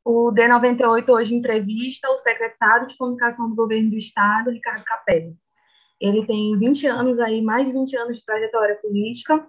O D98 hoje entrevista o secretário de Comunicação do Governo do Estado, Ricardo Capelli. Ele tem 20 anos aí, mais de 20 anos de trajetória política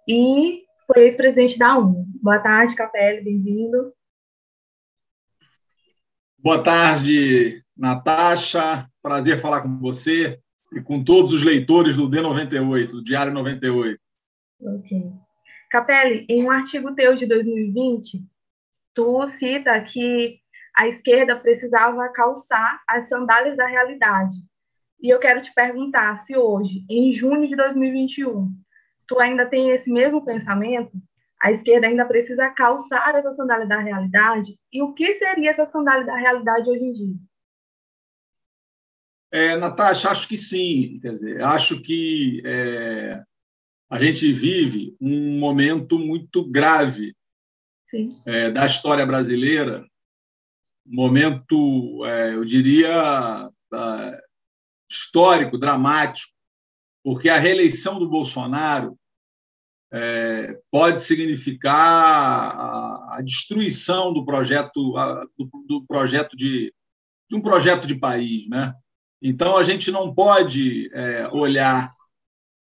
e foi ex-presidente da UNE. Boa tarde, Capelli, bem-vindo. Boa tarde, Natasha. Prazer falar com você e com todos os leitores do D98, do Diário 98. Ok. Capelli, em um artigo teu de 2020, tu cita que a esquerda precisava calçar as sandálias da realidade. E eu quero te perguntar se hoje, em junho de 2021, tu ainda tem esse mesmo pensamento? A esquerda ainda precisa calçar essa sandália da realidade? E o que seria essa sandália da realidade hoje em dia? Natasha, acho que sim. Quer dizer, acho que a gente vive um momento muito grave da história brasileira, um momento, eu diria, histórico, dramático, porque a reeleição do Bolsonaro pode significar a destruição do projeto, de um projeto de país, né? Então a gente não pode olhar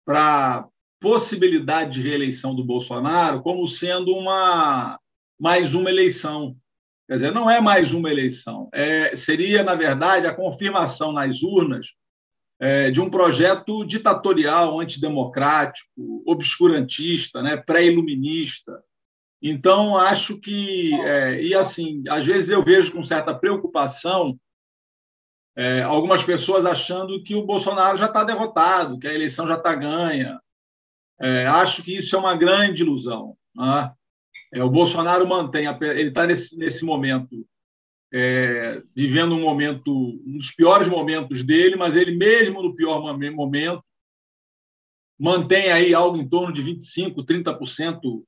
para a possibilidade de reeleição do Bolsonaro como sendo mais uma eleição. Quer dizer, não é mais uma eleição. Seria, na verdade, a confirmação nas urnas de um projeto ditatorial, antidemocrático, obscurantista, né, pré-iluminista. Então, acho que... e, assim, às vezes eu vejo com certa preocupação algumas pessoas achando que o Bolsonaro já está derrotado, que a eleição já está ganha. Acho que isso é uma grande ilusão, né? O Bolsonaro mantém... Ele está nesse momento vivendo um dos piores momentos dele, mas ele mesmo no pior momento mantém aí algo em torno de 25%, 30%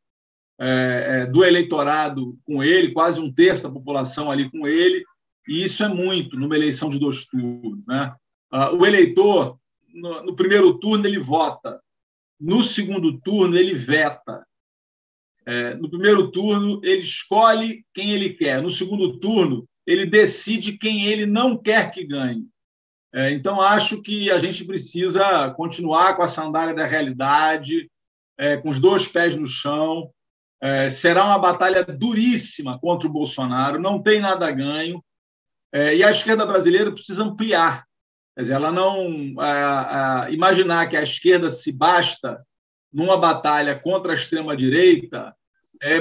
do eleitorado com ele, quase um terço da população ali com ele, e isso é muito numa eleição de 2 turnos, né? O eleitor, no primeiro turno, ele vota, no segundo turno, ele veta. No primeiro turno, ele escolhe quem ele quer, no segundo turno, ele decide quem ele não quer que ganhe. Então, acho que a gente precisa continuar com a sandália da realidade, com os 2 pés no chão. Será uma batalha duríssima contra o Bolsonaro, não tem nada a ganho. E a esquerda brasileira precisa ampliar. Quer dizer, ela não imaginar que a esquerda se basta numa batalha contra a extrema-direita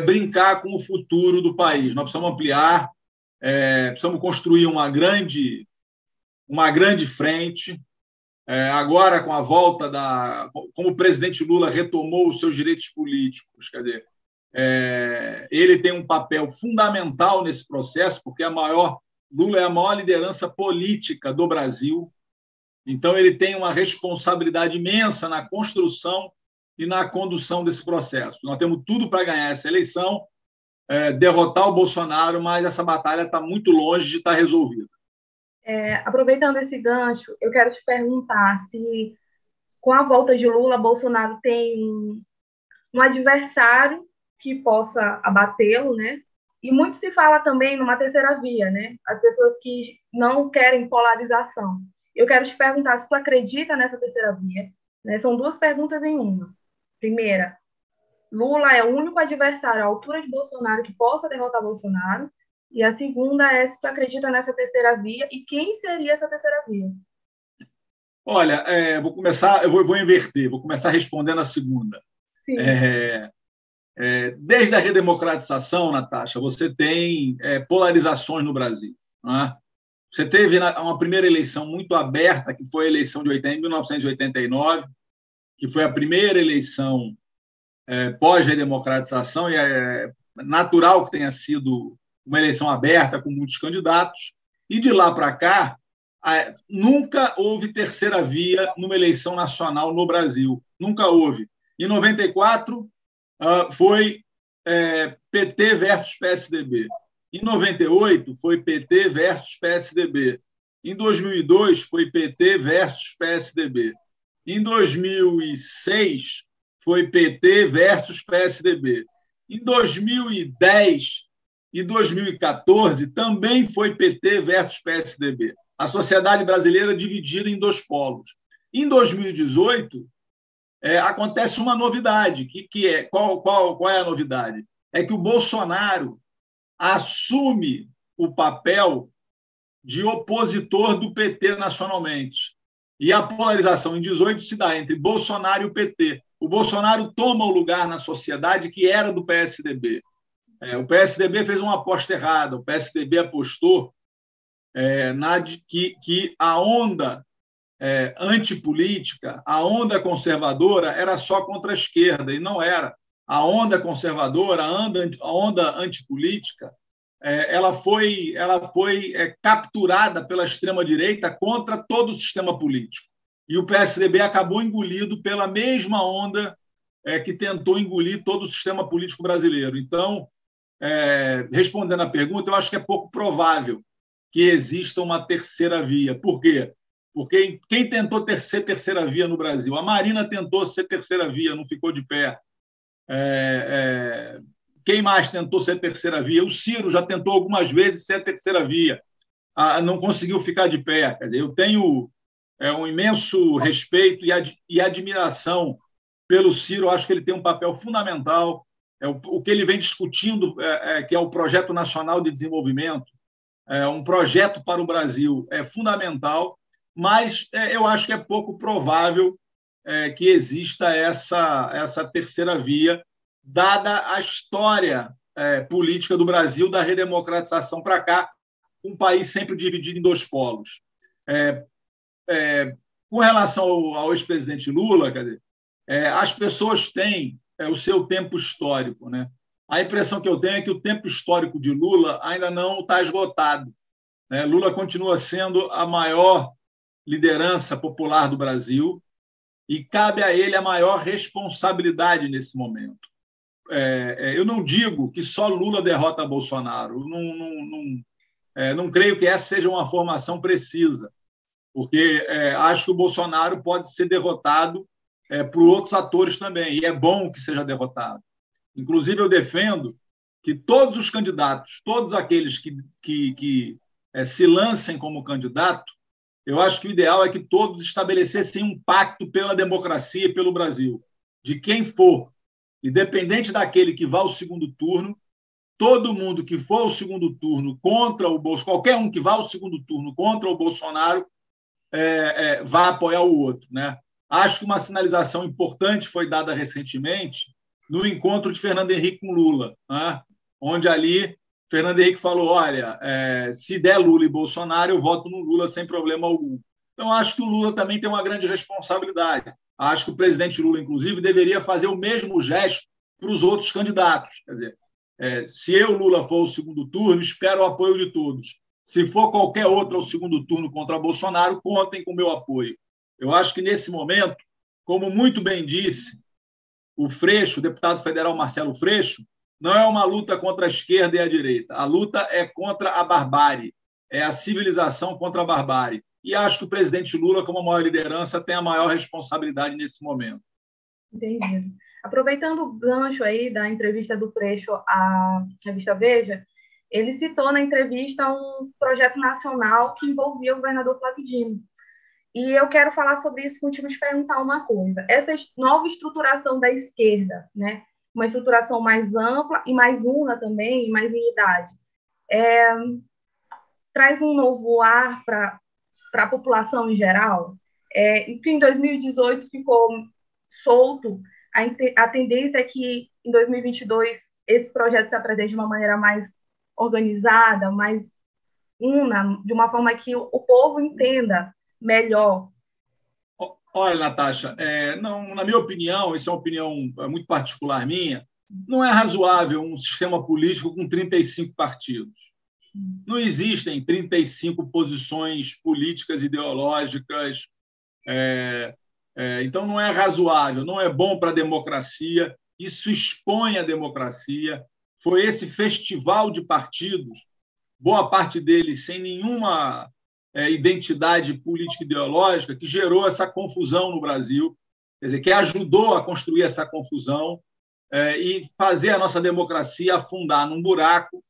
brincar com o futuro do país. Nós precisamos ampliar, precisamos construir uma grande frente. Agora, com a volta como o presidente Lula retomou os seus direitos políticos, quer dizer, ele tem um papel fundamental nesse processo, porque Lula é a maior liderança política do Brasil, então ele tem uma responsabilidade imensa na construção e na condução desse processo. Nós temos tudo para ganhar essa eleição, derrotar o Bolsonaro, mas essa batalha está muito longe de estar resolvida. Aproveitando esse gancho, eu quero te perguntar se, com a volta de Lula, Bolsonaro tem um adversário que possa abatê-lo, né? E muito se fala também numa terceira via, né? As pessoas que não querem polarização. Eu quero te perguntar se tu acredita nessa terceira via, né? São 2 perguntas em uma. Primeira, Lula é o único adversário à altura de Bolsonaro que possa derrotar Bolsonaro. E a segunda é se tu acredita nessa terceira via e quem seria essa terceira via? Olha, eu vou inverter, vou começar respondendo a segunda. Sim. Desde a redemocratização, Natasha, você tem polarizações no Brasil, né? Você teve uma primeira eleição muito aberta, que foi a eleição de 1989, que foi a primeira eleição pós-redemocratização, e é natural que tenha sido uma eleição aberta, com muitos candidatos, e de lá para cá, nunca houve terceira via numa eleição nacional no Brasil. Nunca houve. Em 94, foi PT versus PSDB. Em 98, foi PT versus PSDB. Em 2002, foi PT versus PSDB. Em 2006, foi PT versus PSDB. Em 2010, e 2014 também foi PT versus PSDB. A sociedade brasileira dividida em dois polos. Em 2018, acontece uma novidade. Qual é a novidade? É que o Bolsonaro assume o papel de opositor do PT nacionalmente. E a polarização em 18 se dá entre Bolsonaro e o PT. O Bolsonaro toma o lugar na sociedade que era do PSDB. O PSDB fez uma aposta errada. O PSDB apostou que a onda antipolítica, a onda conservadora era só contra a esquerda, e não era. A onda conservadora, a onda antipolítica, ela foi capturada pela extrema-direita contra todo o sistema político. E o PSDB acabou engolido pela mesma onda que tentou engolir todo o sistema político brasileiro. Então, respondendo à pergunta, eu acho que é pouco provável que exista uma terceira via. Por quê? Porque quem tentou ser terceira via no Brasil? A Marina tentou ser terceira via, não ficou de pé. Quem mais tentou ser terceira via? O Ciro já tentou algumas vezes ser terceira via, não conseguiu ficar de pé. Quer dizer, eu tenho um imenso respeito e admiração pelo Ciro. Acho que ele tem um papel fundamental. O que ele vem discutindo, que é o Projeto Nacional de Desenvolvimento, um projeto para o Brasil, é fundamental, mas eu acho que é pouco provável que exista essa terceira via, dada a história política do Brasil, da redemocratização para cá, um país sempre dividido em dois polos. Com relação ao ex-presidente Lula, quer dizer, as pessoas têm o seu tempo histórico, né? A impressão que eu tenho é que o tempo histórico de Lula ainda não está esgotado, né? Lula continua sendo a maior liderança popular do Brasil e cabe a ele a maior responsabilidade nesse momento. Eu não digo que só Lula derrota Bolsonaro, não creio que essa seja uma formação precisa, porque acho que o Bolsonaro pode ser derrotado por outros atores também, e é bom que seja derrotado. Inclusive, eu defendo que todos os candidatos, todos aqueles que se lancem como candidato, eu acho que o ideal é que todos estabelecessem um pacto pela democracia e pelo Brasil. De quem for, independente daquele que vá ao segundo turno, todo mundo que for ao segundo turno contra o Bolsonaro, qualquer um que vá ao segundo turno contra o Bolsonaro, vai apoiar o outro, né? Acho que uma sinalização importante foi dada recentemente no encontro de Fernando Henrique com Lula, né? Onde ali Fernando Henrique falou: olha, se der Lula e Bolsonaro, eu voto no Lula sem problema algum. Então, acho que o Lula também tem uma grande responsabilidade. Acho que o presidente Lula, inclusive, deveria fazer o mesmo gesto para os outros candidatos. Quer dizer, se eu, Lula, for ao segundo turno, espero o apoio de todos. Se for qualquer outro ao segundo turno contra Bolsonaro, contem com o meu apoio. Eu acho que, nesse momento, como muito bem disse o Freixo, o deputado federal Marcelo Freixo, não é uma luta contra a esquerda e a direita. A luta é contra a barbárie, é a civilização contra a barbárie. E acho que o presidente Lula, como a maior liderança, tem a maior responsabilidade nesse momento. Entendi. Aproveitando o gancho aí da entrevista do Freixo à revista Veja, ele citou na entrevista um projeto nacional que envolvia o governador Flávio Dino. E eu quero falar sobre isso contigo, te perguntar uma coisa. Essa nova estruturação da esquerda, né? Uma estruturação mais ampla e mais una também, e mais unidade, traz um novo ar para a população em geral, e que em 2018 ficou solto, a tendência é que em 2022 esse projeto se apresente de uma maneira mais organizada, mais una, de uma forma que o povo entenda melhor. Olha, Natasha, não, na minha opinião, isso é uma opinião muito particular minha, não é razoável um sistema político com 35 partidos. Não existem 35 posições políticas, ideológicas. Então, não é razoável, não é bom para a democracia, isso expõe a democracia. Foi esse festival de partidos, boa parte deles sem nenhuma identidade política ideológica, que gerou essa confusão no Brasil, quer dizer, que ajudou a construir essa confusão e fazer a nossa democracia afundar num buraco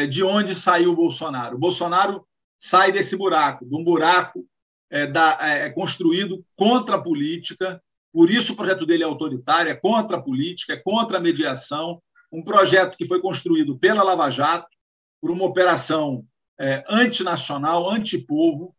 de onde saiu o Bolsonaro. O Bolsonaro sai desse buraco, de um buraco construído contra a política, por isso o projeto dele é autoritário, é contra a política, é contra a mediação, um projeto que foi construído pela Lava Jato, por uma operação antinacional, antipovo,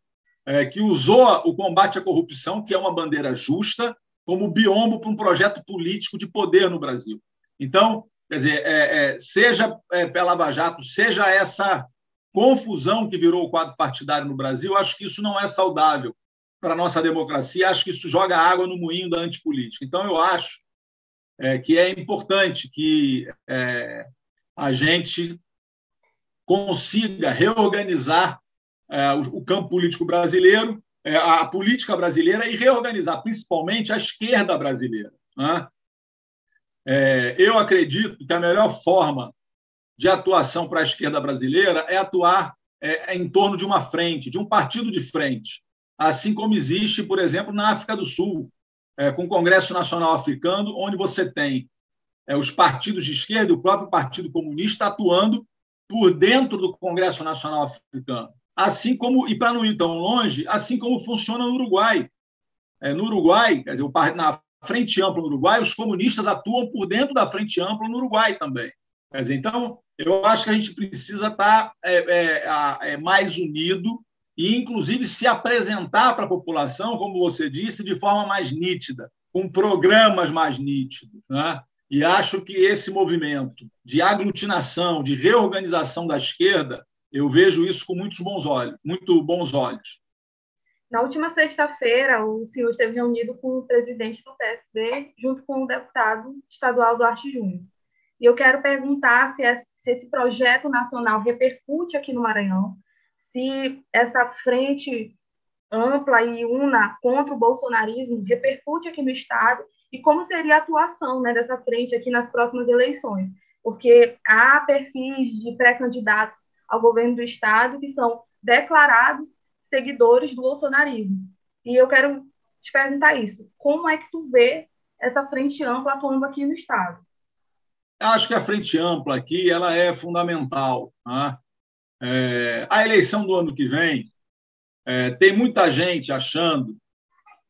que usou o combate à corrupção, que é uma bandeira justa, como biombo para um projeto político de poder no Brasil. Então, quer dizer, seja pela Lava Jato, seja essa confusão que virou o quadro partidário no Brasil, acho que isso não é saudável para a nossa democracia, acho que isso joga água no moinho da antipolítica. Então, eu acho que é importante que a gente consiga reorganizar o campo político brasileiro, a política brasileira, e reorganizar principalmente a esquerda brasileira, né? Eu acredito que a melhor forma de atuação para a esquerda brasileira é atuar em torno de uma frente, de um partido de frente, assim como existe, por exemplo, na África do Sul, com o Congresso Nacional Africano, onde você tem os partidos de esquerda e o próprio Partido Comunista atuando por dentro do Congresso Nacional Africano. Assim como, e para não ir tão longe, assim como funciona no Uruguai. No Uruguai, quer dizer, na Frente Ampla no Uruguai, os comunistas atuam por dentro da Frente Ampla no Uruguai também. Quer dizer, então, eu acho que a gente precisa estar mais unido e, inclusive, se apresentar para a população, como você disse, de forma mais nítida, com programas mais nítidos, né? E acho que esse movimento de aglutinação, de reorganização da esquerda, eu vejo isso com muito bons olhos. Na última sexta-feira, o senhor esteve reunido com o presidente do PSB, junto com o deputado estadual Duarte Júnior. E eu quero perguntar se esse projeto nacional repercute aqui no Maranhão, se essa frente ampla e una contra o bolsonarismo repercute aqui no Estado, e como seria a atuação, né, dessa frente aqui nas próximas eleições, porque há perfis de pré-candidatos ao governo do Estado que são declarados seguidores do bolsonarismo. E eu quero te perguntar isso, como é que tu vê essa frente ampla atuando aqui no Estado? Acho que a frente ampla aqui ela é fundamental, né? A eleição do ano que vem, tem muita gente achando,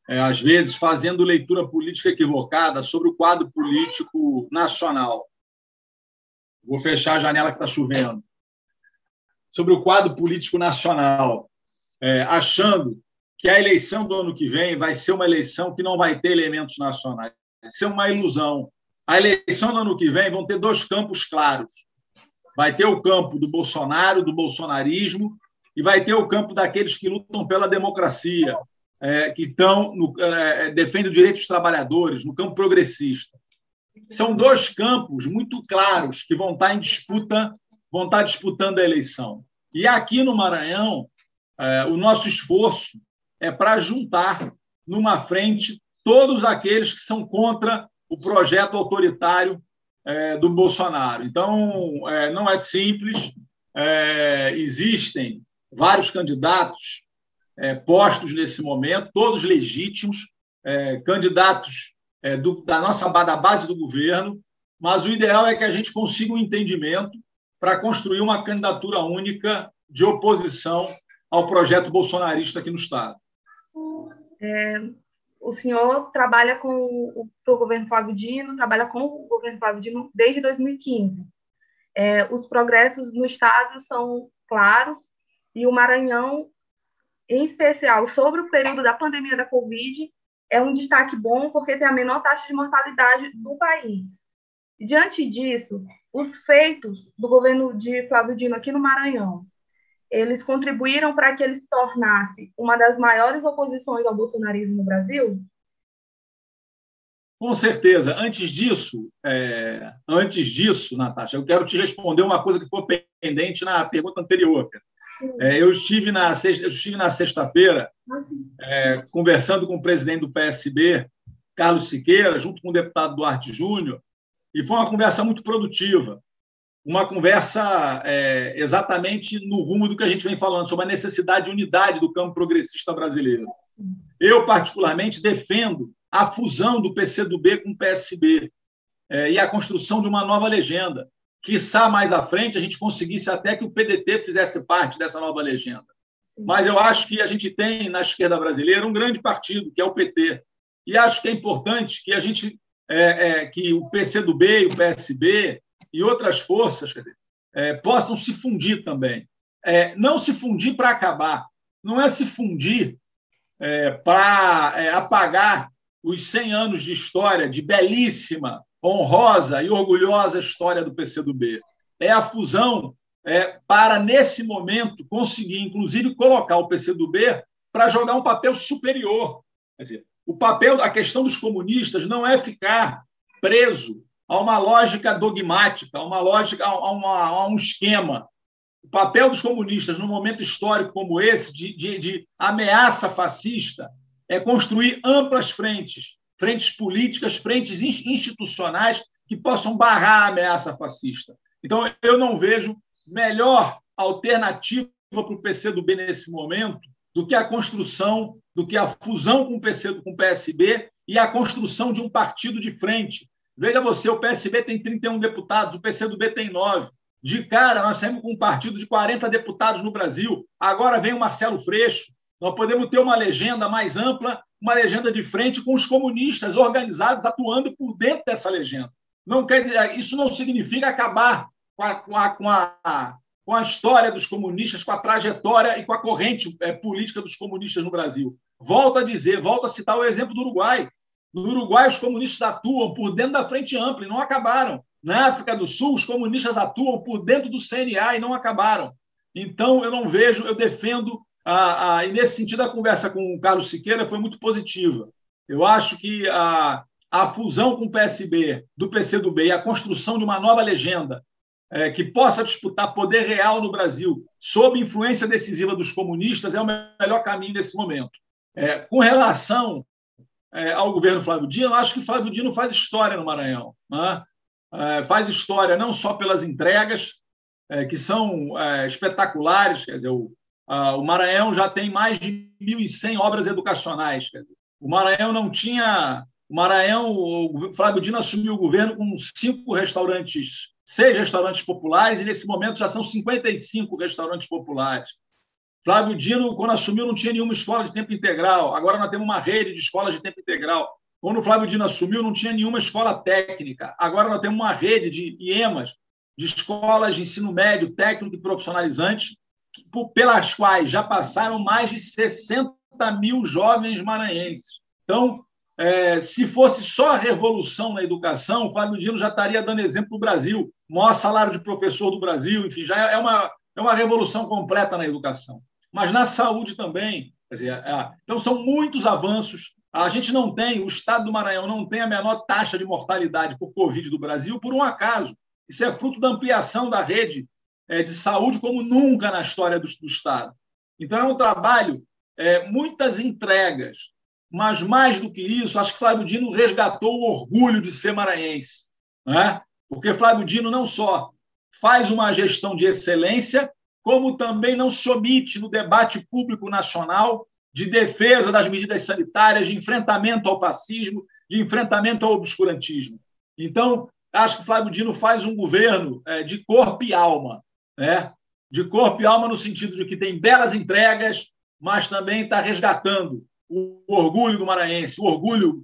às vezes, fazendo leitura política equivocada sobre o quadro político nacional. Vou fechar a janela que está chovendo. Sobre o quadro político nacional, achando que a eleição do ano que vem vai ser uma eleição que não vai ter elementos nacionais. Vai ser uma ilusão. A eleição do ano que vem vão ter dois campos claros. Vai ter o campo do Bolsonaro, do bolsonarismo, e vai ter o campo daqueles que lutam pela democracia, que defendem os direitos dos trabalhadores, no campo progressista. São dois campos muito claros que vão estar em disputa, vão estar disputando a eleição. E aqui no Maranhão, o nosso esforço é para juntar numa frente todos aqueles que são contra o projeto autoritário do Bolsonaro. Então, não é simples, existem vários candidatos postos nesse momento, todos legítimos, candidatos da base do governo, mas o ideal é que a gente consiga um entendimento para construir uma candidatura única de oposição ao projeto bolsonarista aqui no Estado. O senhor trabalha com o governo Flávio Dino, trabalha com o governo Flávio Dino desde 2015. Os progressos no Estado são claros e o Maranhão, em especial, sobre o período da pandemia da Covid, é um destaque bom porque tem a menor taxa de mortalidade do país. Diante disso, os feitos do governo de Flávio Dino aqui no Maranhão, eles contribuíram para que ele se tornasse uma das maiores oposições ao bolsonarismo no Brasil? Com certeza. Antes disso, Natasha, eu quero te responder uma coisa que foi pendente na pergunta anterior. Eu estive na sexta-feira conversando com o presidente do PSB, Carlos Siqueira, junto com o deputado Duarte Júnior, e foi uma conversa muito produtiva, uma conversa exatamente no rumo do que a gente vem falando, sobre a necessidade de unidade do campo progressista brasileiro. Eu, particularmente, defendo a fusão do PCdoB com o PSB e a construção de uma nova legenda, quiçá mais à frente, a gente conseguisse até que o PDT fizesse parte dessa nova legenda. Sim. Mas eu acho que a gente tem, na esquerda brasileira, um grande partido, que é o PT. E acho que é importante que a gente, que o PCdoB e o PSB e outras forças possam se fundir também. Não se fundir para acabar, não é se fundir para apagar os 100 anos de história, de belíssima, honrosa e orgulhosa história do PCdoB. É a fusão para, nesse momento, conseguir, inclusive, colocar o PCdoB para jogar um papel superior. Quer dizer, a questão dos comunistas não é ficar preso a uma lógica dogmática, a um esquema. O papel dos comunistas, num momento histórico como esse, de ameaça fascista, é construir amplas frentes políticas, frentes institucionais que possam barrar a ameaça fascista. Então, eu não vejo melhor alternativa para o PCdoB nesse momento do que a construção, do que a fusão com o PSB e a construção de um partido de frente. Veja você, o PSB tem 31 deputados, o PCdoB tem 9. De cara, nós saímos com um partido de 40 deputados no Brasil. Agora vem o Marcelo Freixo. Nós podemos ter uma legenda mais ampla, uma legenda de frente com os comunistas organizados atuando por dentro dessa legenda. Isso não significa acabar com a história dos comunistas, com a trajetória e com a corrente política dos comunistas no Brasil. Volto a citar o exemplo do Uruguai. No Uruguai, os comunistas atuam por dentro da Frente Ampla e não acabaram. Na África do Sul, os comunistas atuam por dentro do CNA e não acabaram. Então, eu defendo, e nesse sentido a conversa com o Carlos Siqueira foi muito positiva. Eu acho que a fusão com o PSB, do PCdoB e a construção de uma nova legenda que possa disputar poder real no Brasil sob influência decisiva dos comunistas é o melhor caminho nesse momento. Com relação ao governo Flávio Dino, eu acho que Flávio Dino faz história no Maranhão, né? Faz história não só pelas entregas, que são espetaculares. Quer dizer, o Maranhão já tem mais de 1.100 obras educacionais. Quer dizer, o Maranhão não tinha... o Flávio Dino assumiu o governo com 6 restaurantes populares, e nesse momento já são 55 restaurantes populares. Flávio Dino, quando assumiu, não tinha nenhuma escola de tempo integral. Agora nós temos uma rede de escolas de tempo integral. Quando o Flávio Dino assumiu, não tinha nenhuma escola técnica. Agora nós temos uma rede de IEMAs, de escolas de ensino médio, técnico e profissionalizante, pelas quais já passaram mais de 60 mil jovens maranhenses. Então, se fosse só a revolução na educação, o Flávio Dino já estaria dando exemplo para o Brasil. O maior salário de professor do Brasil, enfim, já é uma revolução completa na educação. Mas na saúde também. Quer dizer, então, são muitos avanços. A gente não tem, o estado do Maranhão não tem a menor taxa de mortalidade por Covid do Brasil por um acaso. Isso é fruto da ampliação da rede de saúde como nunca na história do estado. Então, é um trabalho, muitas entregas, mas mais do que isso, acho que Flávio Dino resgatou o orgulho de ser maranhense, né? Porque Flávio Dino não só faz uma gestão de excelência, como também não se omite no debate público nacional de defesa das medidas sanitárias, de enfrentamento ao fascismo, de enfrentamento ao obscurantismo. Então, acho que o Flávio Dino faz um governo de corpo e alma, né? De corpo e alma no sentido de que tem belas entregas, mas também está resgatando o orgulho do maranhense, o orgulho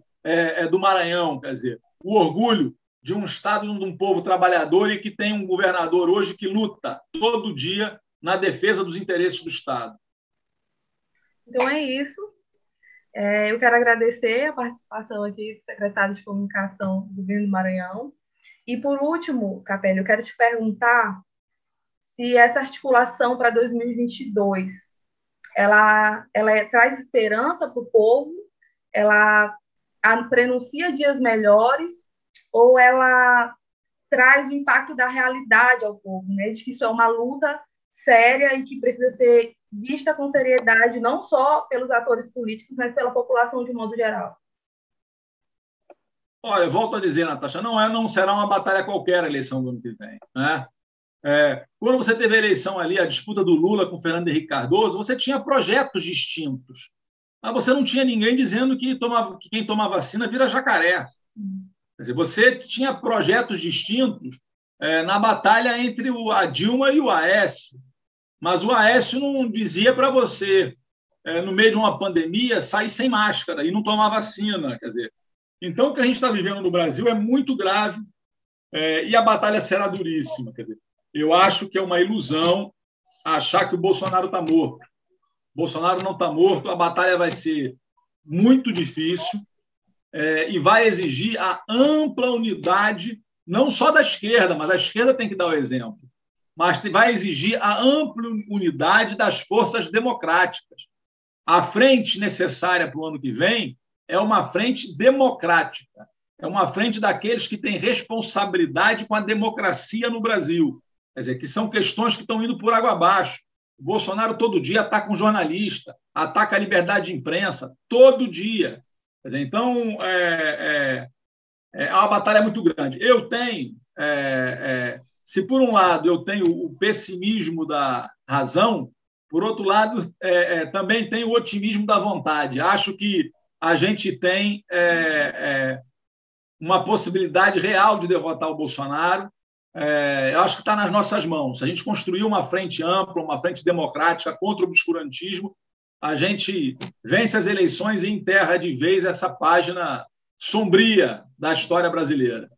do Maranhão, quer dizer, o orgulho de um Estado, de um povo trabalhador e que tem um governador hoje que luta todo dia na defesa dos interesses do Estado. Então é isso. Eu quero agradecer a participação aqui do secretário de Comunicação do governo do Maranhão. E, por último, Capelli, eu quero te perguntar se essa articulação para 2022 ela traz esperança para o povo, ela prenuncia dias melhores, ou ela traz o impacto da realidade ao povo, né? De que isso é uma luta séria e que precisa ser vista com seriedade, não só pelos atores políticos, mas pela população de modo geral. Olha, volto a dizer, Natasha, não será uma batalha qualquer a eleição do ano que vem, né? Quando você teve a eleição ali, a disputa do Lula com Fernando Henrique Cardoso, você tinha projetos distintos, mas você não tinha ninguém dizendo que quem toma vacina vira jacaré. Quer dizer, você tinha projetos distintos na batalha entre a Dilma e o Aécio. Mas o Aécio não dizia para você, no meio de uma pandemia, sair sem máscara e não tomar vacina. Quer dizer, então, o que a gente está vivendo no Brasil é muito grave, e a batalha será duríssima. Quer dizer, eu acho que é uma ilusão achar que o Bolsonaro está morto. O Bolsonaro não está morto, a batalha vai ser muito difícil, e vai exigir a ampla unidade, não só da esquerda, mas a esquerda tem que dar o exemplo, mas vai exigir a ampla unidade das forças democráticas. A frente necessária para o ano que vem é uma frente democrática, é uma frente daqueles que têm responsabilidade com a democracia no Brasil. Quer dizer, que são questões que estão indo por água abaixo. O Bolsonaro todo dia ataca um jornalista, ataca a liberdade de imprensa, todo dia. Quer dizer, então, é uma batalha muito grande. Eu tenho, se por um lado eu tenho o pessimismo da razão, por outro lado, também tenho o otimismo da vontade. Acho que a gente tem uma possibilidade real de derrotar o Bolsonaro. Eu acho que está nas nossas mãos. Se a gente construir uma frente ampla, uma frente democrática contra o obscurantismo, a gente vence as eleições e enterra de vez essa página sombria da história brasileira.